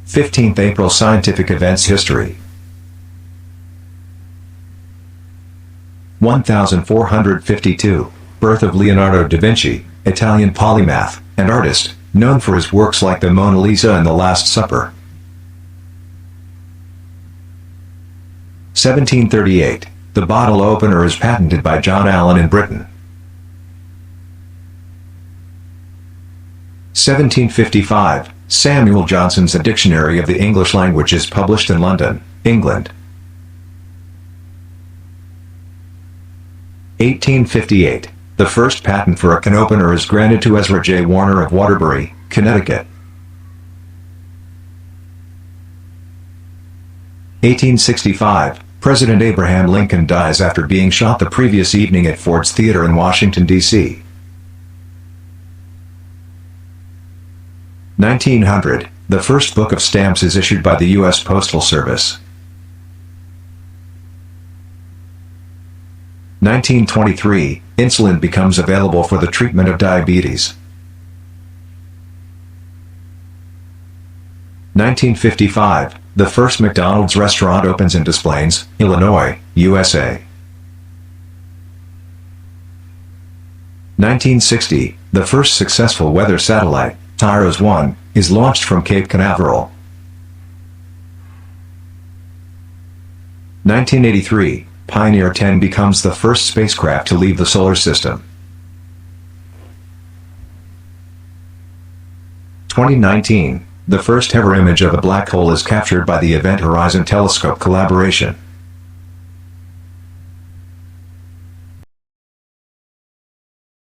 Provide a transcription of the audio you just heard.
15th April Scientific Events History. 1452. Birth of Leonardo da Vinci, Italian polymath and artist, known for his works like the Mona Lisa and the Last Supper. 1738. The bottle opener is patented by John Allen in Britain. 1755. Samuel Johnson's A Dictionary of the English Language is published in London, England. 1858. The first patent for a can opener is granted to Ezra J. Warner of Waterbury, Connecticut. 1865. President Abraham Lincoln dies after being shot the previous evening at Ford's Theater in Washington, D.C. 1900. The first book of stamps is issued by the U.S. Postal Service. 1923. Insulin becomes available for the treatment of diabetes. 1955. The first McDonald's restaurant opens in Des Plaines, Illinois, USA. 1960. The first successful weather satellite, TIROS-1, is launched from Cape Canaveral. 1983. Pioneer 10 becomes the first spacecraft to leave the solar system. 2019. The first ever image of a black hole is captured by the Event Horizon Telescope collaboration.